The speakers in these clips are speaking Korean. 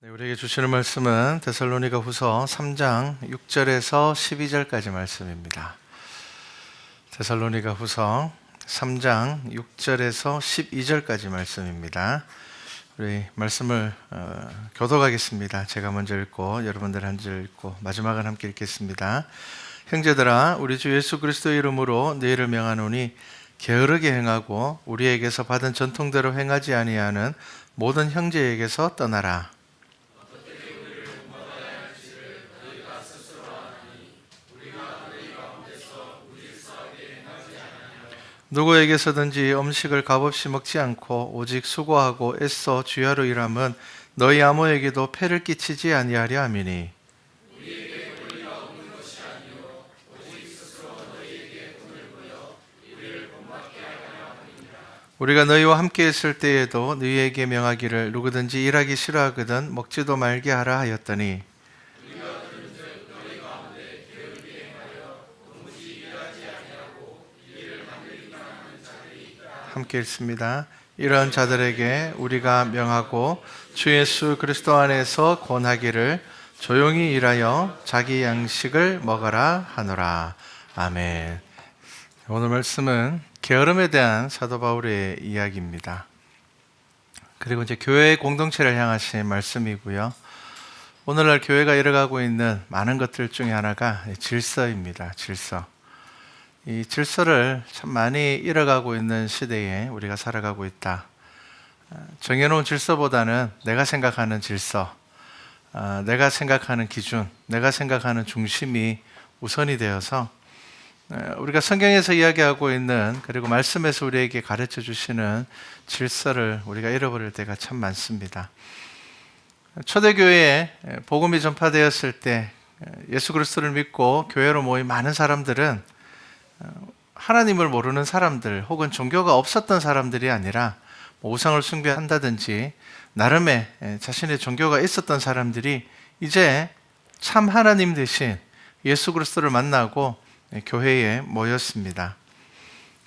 우리에게 주시는 말씀은 데살로니가 후서 3장 6절에서 12절까지 말씀입니다. 데살로니가 후서 3장 6절에서 12절까지 말씀입니다. 우리 말씀을 교독하겠습니다. 제가 먼저 읽고 여러분들 한 절 읽고 마지막은 함께 읽겠습니다. 형제들아, 우리 주 예수 그리스도의 이름으로 너희를 명하노니 게으르게 행하고 우리에게서 받은 전통대로 행하지 아니하는 모든 형제에게서 떠나라. 누구에게서든지 음식을 값없이 먹지 않고 오직 수고하고 애써 주야로 일함은 너희 아무에게도 폐를 끼치지 아니하려 함이니, 우리가 너희와 함께 있을 때에도 너희에게 명하기를 누구든지 일하기 싫어하거든 먹지도 말게 하라 하였더니, 함께 읽습니다. 이런 자들에게 우리가 명하고 주 예수 그리스도 안에서 권하기를 조용히 일하여 자기 양식을 먹어라 하노라. 아멘. 오늘 말씀은 게으름에 대한 사도 바울의 이야기입니다. 그리고 이제 교회의 공동체를 향하신 말씀이고요. 오늘날 교회가 이뤄가고 있는 많은 것들 중에 하나가 질서입니다. 질서. 이 질서를 참 많이 잃어가고 있는 시대에 우리가 살아가고 있다. 정해놓은 질서보다는 내가 생각하는 질서, 내가 생각하는 기준, 내가 생각하는 중심이 우선이 되어서 우리가 성경에서 이야기하고 있는, 그리고 말씀에서 우리에게 가르쳐 주시는 질서를 우리가 잃어버릴 때가 참 많습니다. 초대교회에 복음이 전파되었을 때 예수 그리스도를 믿고 교회로 모인 많은 사람들은 하나님을 모르는 사람들 혹은 종교가 없었던 사람들이 아니라 우상을 숭배한다든지 나름의 자신의 종교가 있었던 사람들이 이제 참 하나님 대신 예수 그리스도를 만나고 교회에 모였습니다.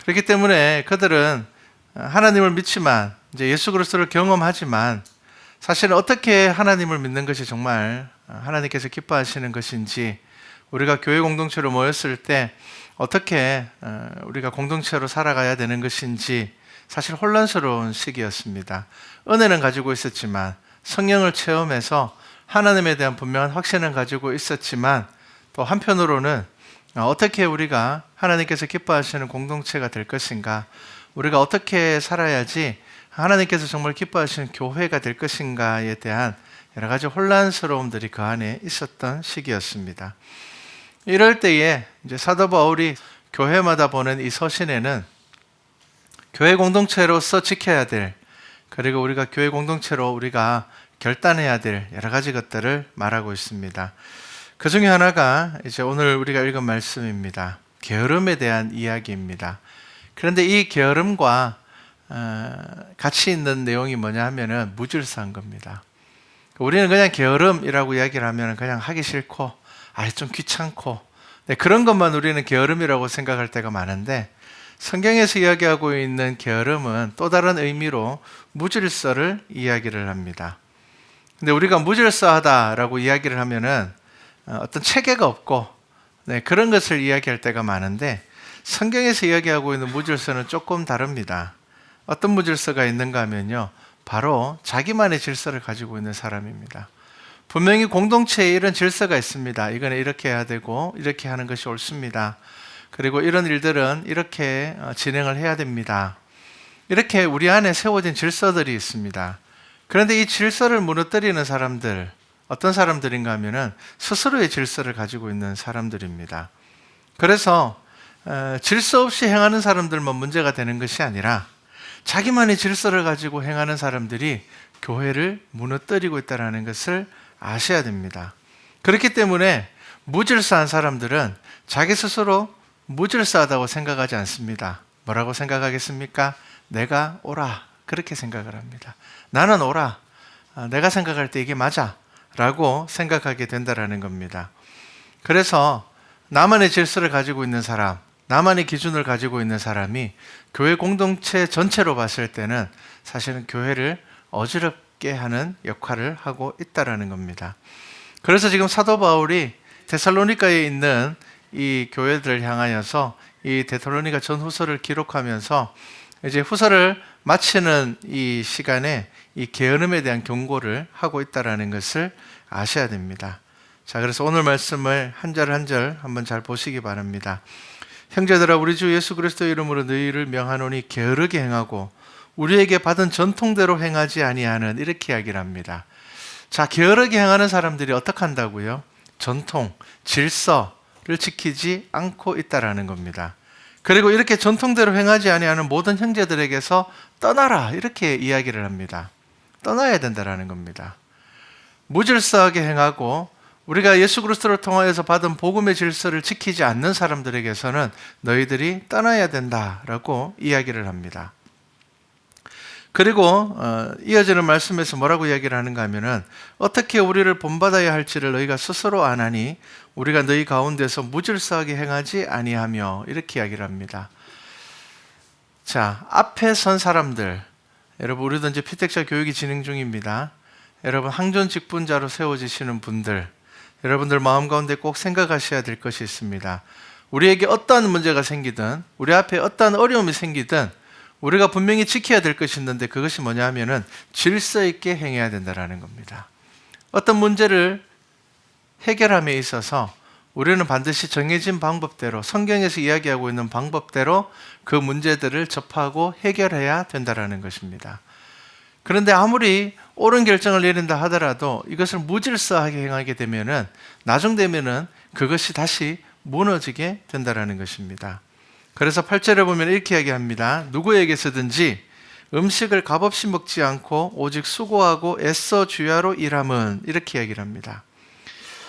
그렇기 때문에 그들은 하나님을 믿지만 이제 예수 그리스도를 경험하지만 사실은 어떻게 하나님을 믿는 것이 정말 하나님께서 기뻐하시는 것인지, 우리가 교회 공동체로 모였을 때 어떻게 우리가 공동체로 살아가야 되는 것인지 사실 혼란스러운 시기였습니다. 은혜는 가지고 있었지만, 성령을 체험해서 하나님에 대한 분명한 확신은 가지고 있었지만, 또 한편으로는 어떻게 우리가 하나님께서 기뻐하시는 공동체가 될 것인가, 우리가 어떻게 살아야지 하나님께서 정말 기뻐하시는 교회가 될 것인가에 대한 여러 가지 혼란스러움들이 그 안에 있었던 시기였습니다. 이럴 때에 이제 사도 바울이 교회마다 보낸 이 서신에는 교회 공동체로서 지켜야 될, 그리고 우리가 교회 공동체로 우리가 결단해야 될 여러 가지 것들을 말하고 있습니다. 그 중에 하나가 이제 오늘 우리가 읽은 말씀입니다. 게으름에 대한 이야기입니다. 그런데 이 게으름과 같이 있는 내용이 뭐냐 하면은 무질서한 겁니다. 우리는 그냥 게으름이라고 이야기를 하면 그냥 하기 싫고 좀 귀찮고 그런 것만 우리는 게으름이라고 생각할 때가 많은데, 성경에서 이야기하고 있는 게으름은 또 다른 의미로 무질서를 이야기를 합니다. 근데 우리가 무질서하다라고 이야기를 하면은 어떤 체계가 없고 그런 것을 이야기할 때가 많은데, 성경에서 이야기하고 있는 무질서는 조금 다릅니다. 어떤 무질서가 있는가 하면요, 바로 자기만의 질서를 가지고 있는 사람입니다. 분명히 공동체에 이런 질서가 있습니다. 이거는 이렇게 해야 되고 이렇게 하는 것이 옳습니다. 그리고 이런 일들은 이렇게 진행을 해야 됩니다. 이렇게 우리 안에 세워진 질서들이 있습니다. 그런데 이 질서를 무너뜨리는 사람들, 어떤 사람들인가 하면은 스스로의 질서를 가지고 있는 사람들입니다. 그래서 질서 없이 행하는 사람들만 문제가 되는 것이 아니라 자기만의 질서를 가지고 행하는 사람들이 교회를 무너뜨리고 있다는 것을 아셔야 됩니다. 그렇기 때문에 무질서한 사람들은 자기 스스로 무질서하다고 생각하지 않습니다. 뭐라고 생각하겠습니까? 내가 옳아, 그렇게 생각을 합니다. 나는 옳아, 내가 생각할 때 이게 맞아 라고 생각하게 된다는 겁니다. 그래서 나만의 질서를 가지고 있는 사람, 나만의 기준을 가지고 있는 사람이 교회 공동체 전체로 봤을 때는 사실은 교회를 어지럽게 없게 하는 역할을 하고 있다라는 겁니다. 그래서 지금 사도 바울이 데살로니가에 있는 이 교회들을 향하여서 이 데살로니가 전후서를 기록하면서 이제 후서를 마치는 이 시간에 이 게으름에 대한 경고를 하고 있다라는 것을 아셔야 됩니다. 자, 그래서 오늘 말씀을 한 절 한 절 한번 잘 보시기 바랍니다. 형제들아, 우리 주 예수 그리스도의 이름으로 너희를 명하노니 게으르게 행하고 우리에게 받은 전통대로 행하지 아니하는, 이렇게 이야기를 합니다. 자, 게으르게 행하는 사람들이 어떻게 한다고요? 전통, 질서를 지키지 않고 있다라는 겁니다. 그리고 이렇게 전통대로 행하지 아니하는 모든 형제들에게서 떠나라, 이렇게 이야기를 합니다. 떠나야 된다라는 겁니다. 무질서하게 행하고 우리가 예수 그리스도를 통하여서 받은 복음의 질서를 지키지 않는 사람들에게서는 너희들이 떠나야 된다라고 이야기를 합니다. 그리고 이어지는 말씀에서 뭐라고 이야기를 하는가 하면은, 어떻게 우리를 본받아야 할지를 너희가 스스로 아나니 우리가 너희 가운데서 무질서하게 행하지 아니하며, 이렇게 이야기를 합니다. 자, 앞에 선 사람들, 여러분, 우리도 이제 피택자 교육이 진행 중입니다. 여러분, 항존 직분자로 세워지시는 분들, 여러분들 마음 가운데 꼭 생각하셔야 될 것이 있습니다. 우리에게 어떠한 문제가 생기든, 우리 앞에 어떠한 어려움이 생기든 우리가 분명히 지켜야 될 것이 있는데, 그것이 뭐냐 하면은 질서 있게 행해야 된다는 겁니다. 어떤 문제를 해결함에 있어서 우리는 반드시 정해진 방법대로, 성경에서 이야기하고 있는 방법대로 그 문제들을 접하고 해결해야 된다는 것입니다. 그런데 아무리 옳은 결정을 내린다 하더라도 이것을 무질서하게 행하게 되면은 나중 되면은 그것이 다시 무너지게 된다는 것입니다. 그래서 8절에 보면 이렇게 이야기합니다. 누구에게서든지 음식을 값없이 먹지 않고 오직 수고하고 애써 주야로 일함은, 이렇게 이야기를 합니다.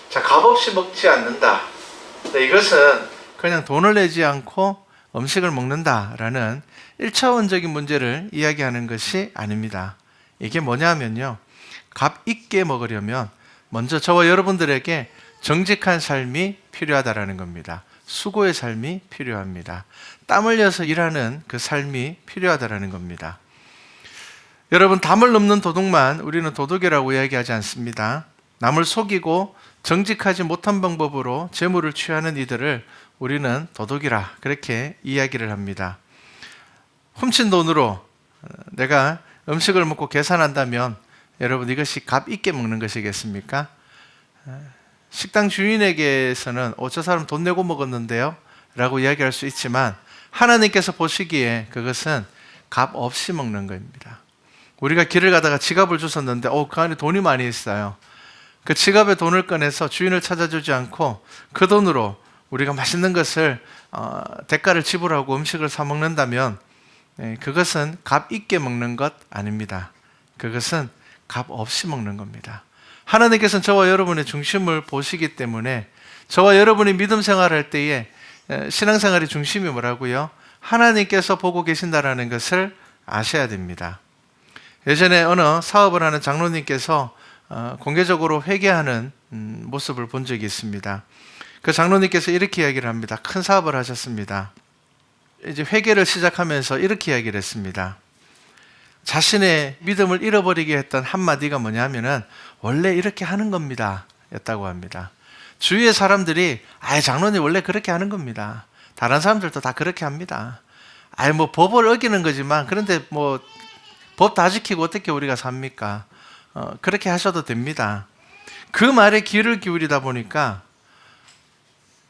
자, 값없이 먹지 않는다. 이것은 그냥 돈을 내지 않고 음식을 먹는다라는 1차원적인 문제를 이야기하는 것이 아닙니다. 이게 뭐냐면요, 값 있게 먹으려면 먼저 저와 여러분들에게 정직한 삶이 필요하다라는 겁니다. 수고의 삶이 필요합니다. 땀 흘려서 일하는 그 삶이 필요하다라는 겁니다. 여러분, 담을 넘는 도둑만 우리는 도둑이라고 이야기하지 않습니다. 남을 속이고 정직하지 못한 방법으로 재물을 취하는 이들을 우리는 도둑이라, 그렇게 이야기를 합니다. 훔친 돈으로 내가 음식을 먹고 계산한다면 여러분, 이것이 값 있게 먹는 것이겠습니까? 식당 주인에게서는 저 사람 돈 내고 먹었는데요 라고 이야기할 수 있지만, 하나님께서 보시기에 그것은 값 없이 먹는 겁니다. 우리가 길을 가다가 지갑을 주웠는데 그 안에 돈이 많이 있어요. 그 지갑에 돈을 꺼내서 주인을 찾아주지 않고 그 돈으로 우리가 맛있는 것을 대가를 지불하고 음식을 사 먹는다면 그것은 값 있게 먹는 것 아닙니다. 그것은 값 없이 먹는 겁니다. 하나님께서는 저와 여러분의 중심을 보시기 때문에 저와 여러분이 믿음 생활할 때에 신앙생활의 중심이 뭐라고요? 하나님께서 보고 계신다라는 것을 아셔야 됩니다. 예전에 어느 사업을 하는 장로님께서 공개적으로 회개하는 모습을 본 적이 있습니다. 그 장로님께서 이렇게 이야기를 합니다. 큰 사업을 하셨습니다. 이제 회개를 시작하면서 이렇게 이야기를 했습니다. 자신의 믿음을 잃어버리게 했던 한마디가 뭐냐면은 원래 이렇게 하는 겁니다 였다고 합니다. 주위의 사람들이 장로님 원래 그렇게 하는 겁니다. 다른 사람들도 다 그렇게 합니다. 법을 어기는 거지만, 그런데 법 다 지키고 어떻게 우리가 삽니까? 그렇게 하셔도 됩니다. 그 말에 귀를 기울이다 보니까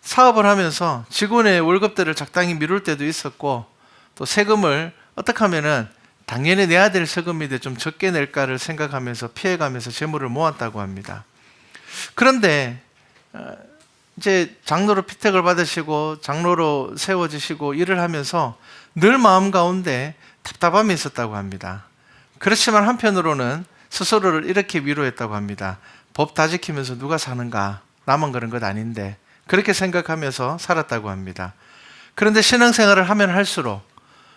사업을 하면서 직원의 월급들을 적당히 미룰 때도 있었고, 또 세금을 어떻게 하면은 당연히 내야 될 세금인데 좀 적게 낼까를 생각하면서 피해가면서 재물을 모았다고 합니다. 그런데 이제 장로로 피택을 받으시고 장로로 세워지시고 일을 하면서 늘 마음 가운데 답답함이 있었다고 합니다. 그렇지만 한편으로는 스스로를 이렇게 위로했다고 합니다. 법 다 지키면서 누가 사는가? 나만 그런 것 아닌데, 그렇게 생각하면서 살았다고 합니다. 그런데 신앙생활을 하면 할수록,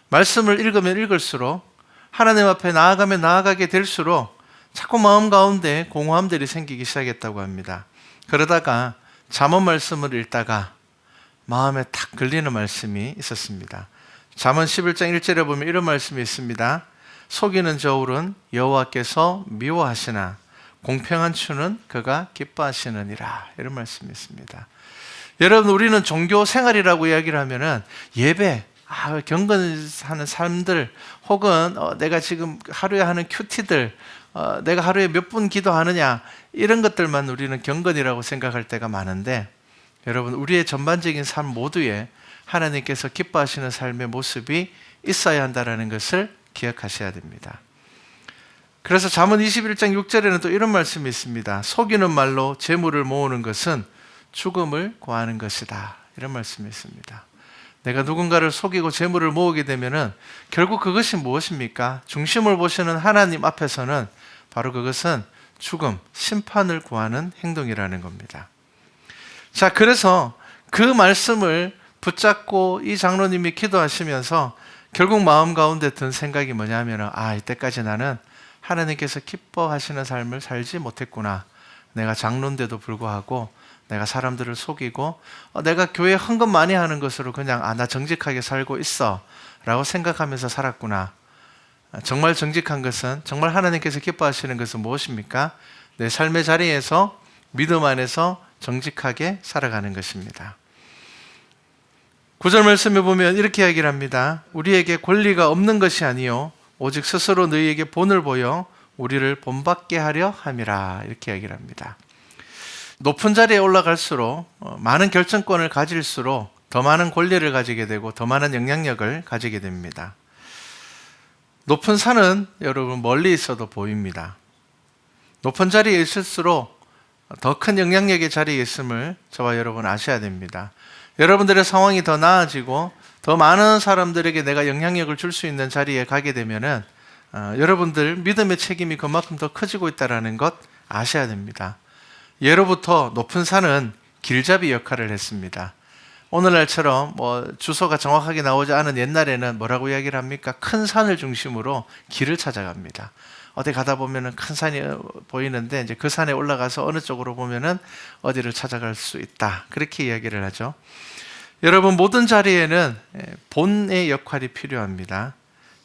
말씀을 읽으면 읽을수록, 하나님 앞에 나아가면 나아가게 될수록 자꾸 마음 가운데 공허함들이 생기기 시작했다고 합니다. 그러다가 잠언 말씀을 읽다가 마음에 탁 걸리는 말씀이 있었습니다. 잠언 11장 1절에 보면 이런 말씀이 있습니다. 속이는 저울은 여호와께서 미워하시나 공평한 추는 그가 기뻐하시느니라. 이런 말씀이 있습니다. 여러분, 우리는 종교 생활이라고 이야기를 하면은 예배, 경건하는 삶들, 혹은 내가 지금 하루에 하는 큐티들, 내가 하루에 몇 분 기도하느냐, 이런 것들만 우리는 경건이라고 생각할 때가 많은데, 여러분, 우리의 전반적인 삶 모두에 하나님께서 기뻐하시는 삶의 모습이 있어야 한다는 것을 기억하셔야 됩니다. 그래서 잠언 21장 6절에는 또 이런 말씀이 있습니다. 속이는 말로 재물을 모으는 것은 죽음을 구하는 것이다. 이런 말씀이 있습니다. 내가 누군가를 속이고 재물을 모으게 되면은 결국 그것이 무엇입니까? 중심을 보시는 하나님 앞에서는 바로 그것은 죽음, 심판을 구하는 행동이라는 겁니다. 자, 그래서 그 말씀을 붙잡고 이 장로님이 기도하시면서 결국 마음 가운데 든 생각이 뭐냐면은, 이때까지 나는 하나님께서 기뻐하시는 삶을 살지 못했구나. 내가 장로인데도 불구하고 내가 사람들을 속이고 내가 교회 헌금 많이 하는 것으로 그냥 나 정직하게 살고 있어 라고 생각하면서 살았구나. 정말 정직한 것은, 정말 하나님께서 기뻐하시는 것은 무엇입니까? 내 삶의 자리에서 믿음 안에서 정직하게 살아가는 것입니다. 9절 말씀에 보면 이렇게 이야기를 합니다. 우리에게 권리가 없는 것이 아니요 오직 스스로 너희에게 본을 보여 우리를 본받게 하려 함이라. 이렇게 이야기를 합니다. 높은 자리에 올라갈수록 많은 결정권을 가질수록 더 많은 권리를 가지게 되고 더 많은 영향력을 가지게 됩니다. 높은 산은 여러분 멀리 있어도 보입니다. 높은 자리에 있을수록 더 큰 영향력의 자리에 있음을 저와 여러분 아셔야 됩니다. 여러분들의 상황이 더 나아지고 더 많은 사람들에게 내가 영향력을 줄 수 있는 자리에 가게 되면은 여러분들 믿음의 책임이 그만큼 더 커지고 있다는 것 아셔야 됩니다. 예로부터 높은 산은 길잡이 역할을 했습니다. 오늘날처럼 주소가 정확하게 나오지 않은 옛날에는 뭐라고 이야기를 합니까? 큰 산을 중심으로 길을 찾아갑니다. 어디 가다 보면은 큰 산이 보이는데 이제 그 산에 올라가서 어느 쪽으로 보면은 어디를 찾아갈 수 있다. 그렇게 이야기를 하죠. 여러분, 모든 자리에는 본의 역할이 필요합니다.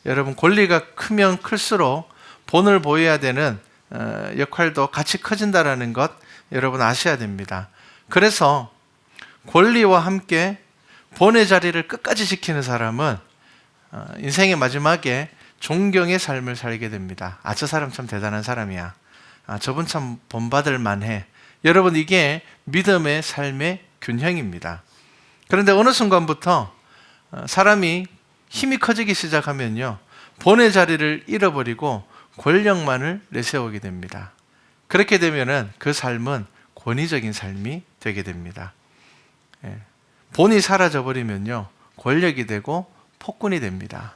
여러분, 권리가 크면 클수록 본을 보여야 되는 역할도 같이 커진다는 것 여러분 아셔야 됩니다. 그래서 권리와 함께 본의 자리를 끝까지 지키는 사람은 인생의 마지막에 존경의 삶을 살게 됩니다. 저 사람 참 대단한 사람이야. 저분 참 본받을 만해. 여러분, 이게 믿음의 삶의 균형입니다. 그런데 어느 순간부터 사람이 힘이 커지기 시작하면요, 본의 자리를 잃어버리고 권력만을 내세우게 됩니다. 그렇게 되면은 그 삶은 권위적인 삶이 되게 됩니다. 본이 사라져버리면요, 권력이 되고 폭군이 됩니다.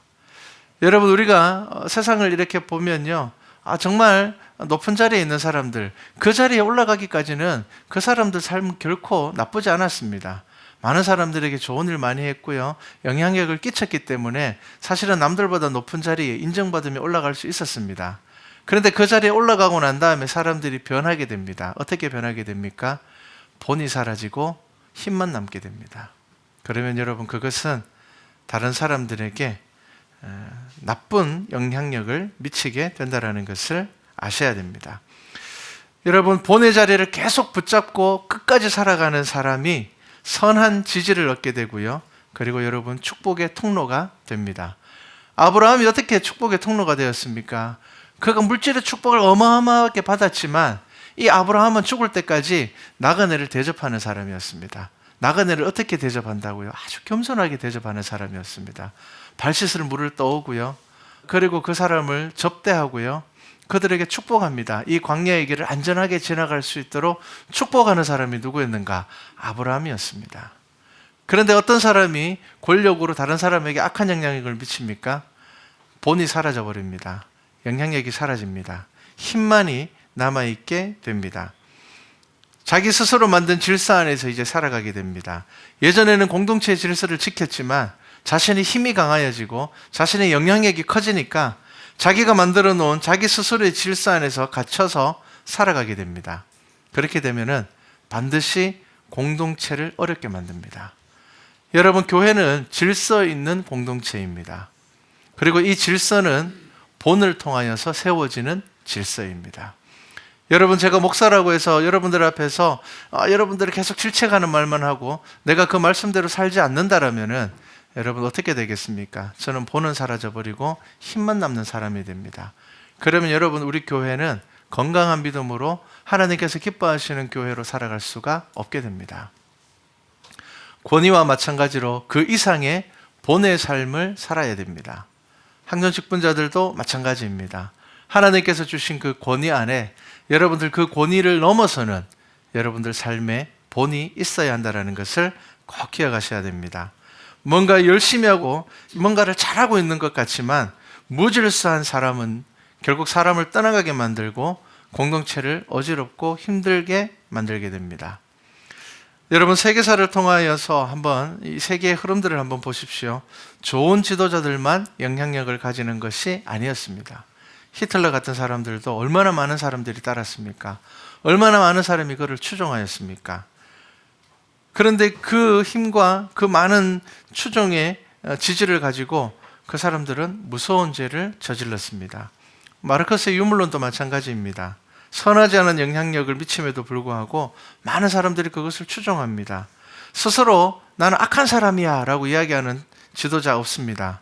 여러분, 우리가 세상을 이렇게 보면요, 정말 높은 자리에 있는 사람들, 그 자리에 올라가기까지는 그 사람들 삶은 결코 나쁘지 않았습니다. 많은 사람들에게 좋은 일 많이 했고요, 영향력을 끼쳤기 때문에 사실은 남들보다 높은 자리에 인정받으며 올라갈 수 있었습니다. 그런데 그 자리에 올라가고 난 다음에 사람들이 변하게 됩니다. 어떻게 변하게 됩니까? 본이 사라지고 힘만 남게 됩니다. 그러면 여러분, 그것은 다른 사람들에게 나쁜 영향력을 미치게 된다는 것을 아셔야 됩니다. 여러분, 본의 자리를 계속 붙잡고 끝까지 살아가는 사람이 선한 지지를 얻게 되고요, 그리고 여러분, 축복의 통로가 됩니다. 아브라함이 어떻게 축복의 통로가 되었습니까? 그가 물질의 축복을 어마어마하게 받았지만 이 아브라함은 죽을 때까지 나그네를 대접하는 사람이었습니다. 나그네를 어떻게 대접한다고요? 아주 겸손하게 대접하는 사람이었습니다. 발 씻을 물을 떠오고요, 그리고 그 사람을 접대하고요, 그들에게 축복합니다. 이 광야의 길을 안전하게 지나갈 수 있도록 축복하는 사람이 누구였는가? 아브라함이었습니다. 그런데 어떤 사람이 권력으로 다른 사람에게 악한 영향력을 미칩니까? 본이 사라져 버립니다. 영향력이 사라집니다. 힘만이 남아있게 됩니다. 자기 스스로 만든 질서 안에서 이제 살아가게 됩니다. 예전에는 공동체의 질서를 지켰지만 자신의 힘이 강해지고 자신의 영향력이 커지니까 자기가 만들어 놓은 자기 스스로의 질서 안에서 갇혀서 살아가게 됩니다. 그렇게 되면은 반드시 공동체를 어렵게 만듭니다. 여러분, 교회는 질서 있는 공동체입니다. 그리고 이 질서는 본을 통하여서 세워지는 질서입니다. 여러분, 제가 목사라고 해서 여러분들 앞에서 여러분들이 계속 질책하는 말만 하고 내가 그 말씀대로 살지 않는다라면은 여러분 어떻게 되겠습니까? 저는 본은 사라져버리고 힘만 남는 사람이 됩니다. 그러면 여러분, 우리 교회는 건강한 믿음으로 하나님께서 기뻐하시는 교회로 살아갈 수가 없게 됩니다. 권위와 마찬가지로 그 이상의 본의 삶을 살아야 됩니다. 학년직분자들도 마찬가지입니다. 하나님께서 주신 그 권위 안에 여러분들 그 권위를 넘어서는 여러분들 삶에 본이 있어야 한다는 것을 꼭 기억하셔야 됩니다. 뭔가 열심히 하고 뭔가를 잘하고 있는 것 같지만 무질서한 사람은 결국 사람을 떠나가게 만들고 공동체를 어지럽고 힘들게 만들게 됩니다. 여러분, 세계사를 통하여서 한번 이 세계의 흐름들을 한번 보십시오. 좋은 지도자들만 영향력을 가지는 것이 아니었습니다. 히틀러 같은 사람들도 얼마나 많은 사람들이 따랐습니까? 얼마나 많은 사람이 그를 추종하였습니까? 그런데 그 힘과 그 많은 추종의 지지를 가지고 그 사람들은 무서운 죄를 저질렀습니다. 마르크스의 유물론도 마찬가지입니다. 선하지 않은 영향력을 미침에도 불구하고 많은 사람들이 그것을 추종합니다. 스스로 나는 악한 사람이야 라고 이야기하는 지도자 없습니다.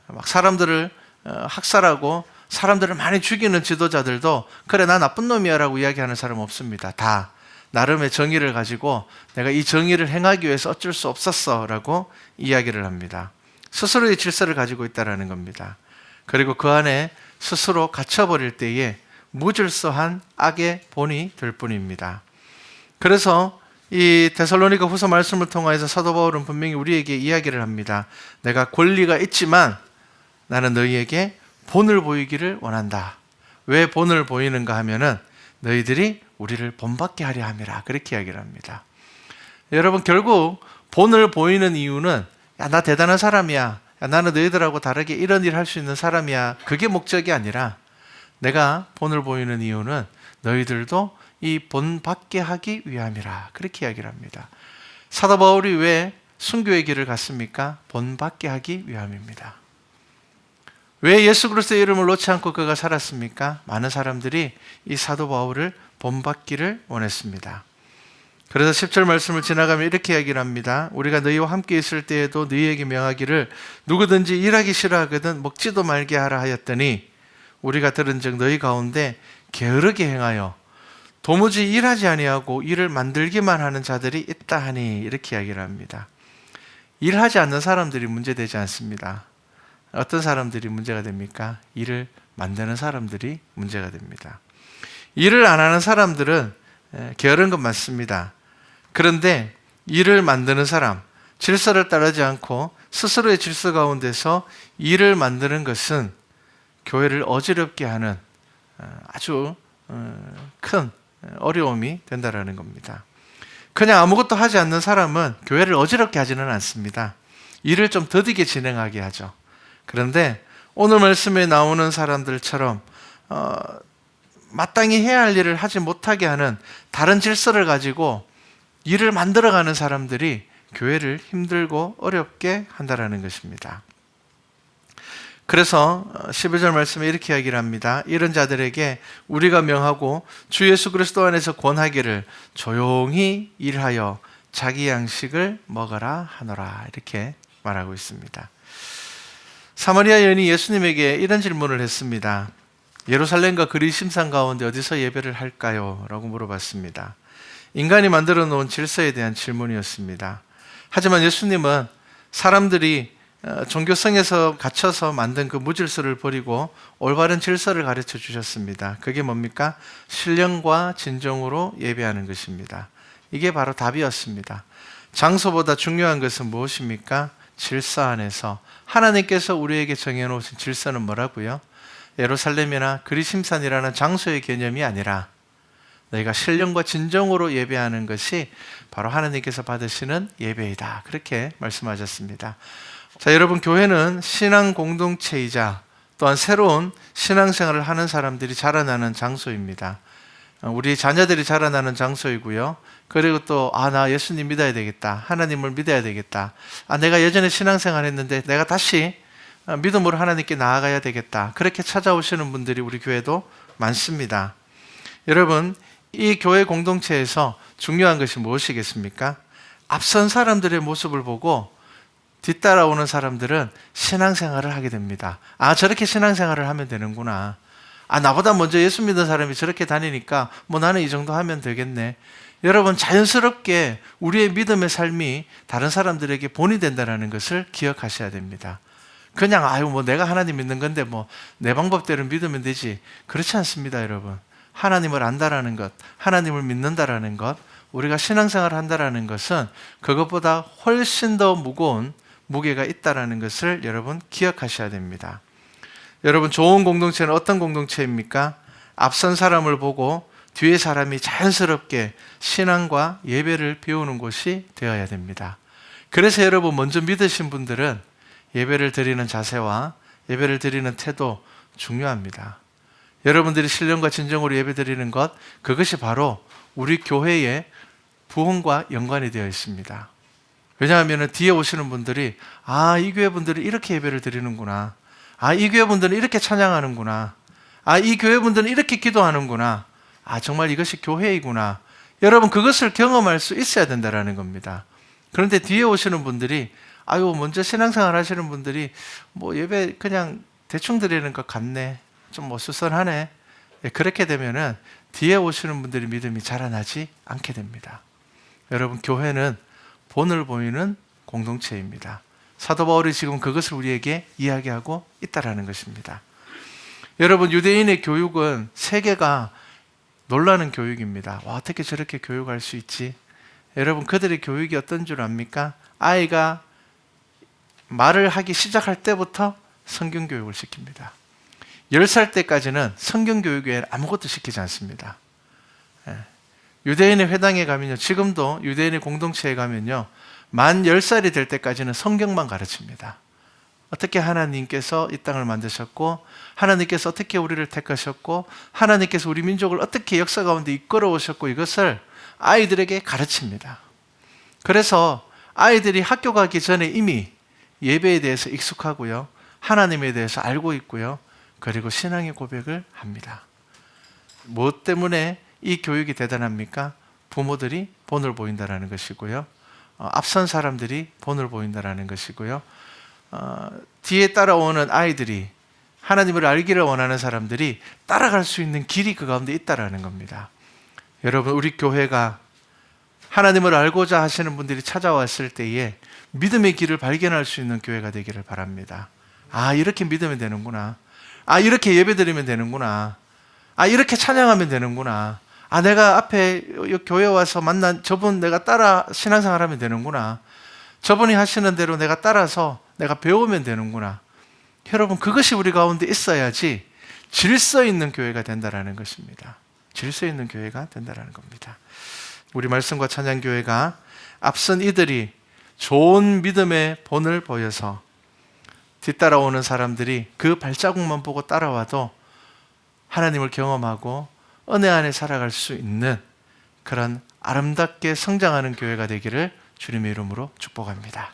막 사람들을 학살하고 사람들을 많이 죽이는 지도자들도 그래 나 나쁜 놈이야 라고 이야기하는 사람 없습니다. 다 나름의 정의를 가지고 내가 이 정의를 행하기 위해서 어쩔 수 없었어 라고 이야기를 합니다. 스스로의 질서를 가지고 있다는 겁니다. 그리고 그 안에 스스로 갇혀버릴 때에 무질서한 악의 본이 될 뿐입니다. 그래서 이 데살로니가 후서 말씀을 통하여서 사도 바울은 분명히 우리에게 이야기를 합니다. 내가 권리가 있지만 나는 너희에게 본을 보이기를 원한다. 왜 본을 보이는가 하면은 너희들이 우리를 본받게 하려 함이라. 그렇게 이야기를 합니다. 여러분, 결국 본을 보이는 이유는 야, 나 대단한 사람이야. 야, 나는 너희들하고 다르게 이런 일 할 수 있는 사람이야. 그게 목적이 아니라 내가 본을 보이는 이유는 너희들도 이 본 받게 하기 위함이라. 그렇게 이야기를 합니다. 사도 바울이 왜 순교의 길을 갔습니까? 본 받게 하기 위함입니다. 왜 예수 그리스도의 이름을 놓지 않고 그가 살았습니까? 많은 사람들이 이 사도 바울을 본받기를 원했습니다. 그래서 10절 말씀을 지나가면 이렇게 이야기를 합니다. 우리가 너희와 함께 있을 때에도 너희에게 명하기를 누구든지 일하기 싫어하거든 먹지도 말게 하라 하였더니 우리가 들은즉 너희 가운데 게으르게 행하여 도무지 일하지 아니하고 일을 만들기만 하는 자들이 있다 하니 이렇게 이야기를 합니다. 일하지 않는 사람들이 문제되지 않습니다. 어떤 사람들이 문제가 됩니까? 일을 만드는 사람들이 문제가 됩니다. 일을 안 하는 사람들은 게으른 건 맞습니다. 그런데 일을 만드는 사람, 질서를 따르지 않고 스스로의 질서 가운데서 일을 만드는 것은 교회를 어지럽게 하는 아주 큰 어려움이 된다는 겁니다. 그냥 아무것도 하지 않는 사람은 교회를 어지럽게 하지는 않습니다. 일을 좀 더디게 진행하게 하죠. 그런데 오늘 말씀에 나오는 사람들처럼 마땅히 해야 할 일을 하지 못하게 하는 다른 질서를 가지고 일을 만들어가는 사람들이 교회를 힘들고 어렵게 한다는 것입니다. 그래서 12절 말씀에 이렇게 이야기를 합니다. 이런 자들에게 우리가 명하고 주 예수 그리스도 안에서 권하기를 조용히 일하여 자기 양식을 먹어라 하노라 이렇게 말하고 있습니다. 사마리아 여인이 예수님에게 이런 질문을 했습니다. 예루살렘과 그리심산 가운데 어디서 예배를 할까요? 라고 물어봤습니다. 인간이 만들어 놓은 질서에 대한 질문이었습니다. 하지만 예수님은 사람들이 종교성에서 갇혀서 만든 그 무질서를 버리고 올바른 질서를 가르쳐 주셨습니다. 그게 뭡니까? 신령과 진정으로 예배하는 것입니다. 이게 바로 답이었습니다. 장소보다 중요한 것은 무엇입니까? 질서 안에서 하나님께서 우리에게 정해놓으신 질서는 뭐라고요? 예루살렘이나 그리심산이라는 장소의 개념이 아니라 너희가 신령과 진정으로 예배하는 것이 바로 하나님께서 받으시는 예배이다. 그렇게 말씀하셨습니다. 자, 여러분, 교회는 신앙 공동체이자 또한 새로운 신앙생활을 하는 사람들이 자라나는 장소입니다. 우리 자녀들이 자라나는 장소이고요. 그리고 또 나 예수님 믿어야 되겠다. 하나님을 믿어야 되겠다. 내가 예전에 신앙생활 했는데 내가 다시 믿음으로 하나님께 나아가야 되겠다. 그렇게 찾아오시는 분들이 우리 교회도 많습니다. 여러분, 이 교회 공동체에서 중요한 것이 무엇이겠습니까? 앞선 사람들의 모습을 보고 뒤따라오는 사람들은 신앙생활을 하게 됩니다. 저렇게 신앙생활을 하면 되는구나. 나보다 먼저 예수 믿는 사람이 저렇게 다니니까 나는 이 정도 하면 되겠네. 여러분, 자연스럽게 우리의 믿음의 삶이 다른 사람들에게 본이 된다는 것을 기억하셔야 됩니다. 그냥 내가 하나님 믿는 건데 내 방법대로 믿으면 되지. 그렇지 않습니다, 여러분. 하나님을 안다라는 것, 하나님을 믿는다라는 것, 우리가 신앙생활을 한다라는 것은 그것보다 훨씬 더 무거운 무게가 있다라는 것을 여러분 기억하셔야 됩니다. 여러분, 좋은 공동체는 어떤 공동체입니까? 앞선 사람을 보고 뒤에 사람이 자연스럽게 신앙과 예배를 배우는 곳이 되어야 됩니다. 그래서 여러분, 먼저 믿으신 분들은 예배를 드리는 자세와 예배를 드리는 태도 중요합니다. 여러분들이 신령과 진정으로 예배 드리는 것, 그것이 바로 우리 교회의 부흥과 연관이 되어 있습니다. 왜냐하면 뒤에 오시는 분들이 이 교회 분들이 이렇게 예배를 드리는구나. 이 교회 분들은 이렇게 찬양하는구나. 이 교회 분들은 이렇게 기도하는구나. 정말 이것이 교회이구나. 여러분, 그것을 경험할 수 있어야 된다는 겁니다. 그런데 뒤에 오시는 분들이 먼저 신앙생활 하시는 분들이 예배 그냥 대충 드리는 것 같네. 좀 수선하네. 그렇게 되면은 뒤에 오시는 분들이 믿음이 자라나지 않게 됩니다. 여러분, 교회는 본을 보이는 공동체입니다. 사도 바울이 지금 그것을 우리에게 이야기하고 있다라는 것입니다. 여러분, 유대인의 교육은 세계가 놀라는 교육입니다. 어떻게 저렇게 교육할 수 있지? 여러분, 그들의 교육이 어떤 줄 압니까? 아이가 말을 하기 시작할 때부터 성경 교육을 시킵니다. 10살 때까지는 성경 교육 외에 아무것도 시키지 않습니다. 유대인의 회당에 가면요, 지금도 유대인의 공동체에 가면요, 만 10살이 될 때까지는 성경만 가르칩니다. 어떻게 하나님께서 이 땅을 만드셨고, 하나님께서 어떻게 우리를 택하셨고, 하나님께서 우리 민족을 어떻게 역사 가운데 이끌어 오셨고, 이것을 아이들에게 가르칩니다. 그래서 아이들이 학교 가기 전에 이미 예배에 대해서 익숙하고요, 하나님에 대해서 알고 있고요, 그리고 신앙의 고백을 합니다. 무엇 때문에 이 교육이 대단합니까? 부모들이 본을 보인다는 것이고요, 앞선 사람들이 본을 보인다는 것이고요, 뒤에 따라오는 아이들이, 하나님을 알기를 원하는 사람들이 따라갈 수 있는 길이 그 가운데 있다는 겁니다. 여러분, 우리 교회가 하나님을 알고자 하시는 분들이 찾아왔을 때에 믿음의 길을 발견할 수 있는 교회가 되기를 바랍니다. 이렇게 믿으면 되는구나. 이렇게 예배드리면 되는구나. 이렇게 찬양하면 되는구나. 내가 앞에 교회 와서 만난 저분 내가 따라 신앙생활 하면 되는구나. 저분이 하시는 대로 내가 따라서 내가 배우면 되는구나. 여러분, 그것이 우리 가운데 있어야지 질서 있는 교회가 된다는 것입니다. 질서 있는 교회가 된다는 겁니다. 우리 말씀과 찬양교회가 앞선 이들이 좋은 믿음의 본을 보여서 뒤따라오는 사람들이 그 발자국만 보고 따라와도 하나님을 경험하고 은혜 안에 살아갈 수 있는 그런 아름답게 성장하는 교회가 되기를 주님의 이름으로 축복합니다.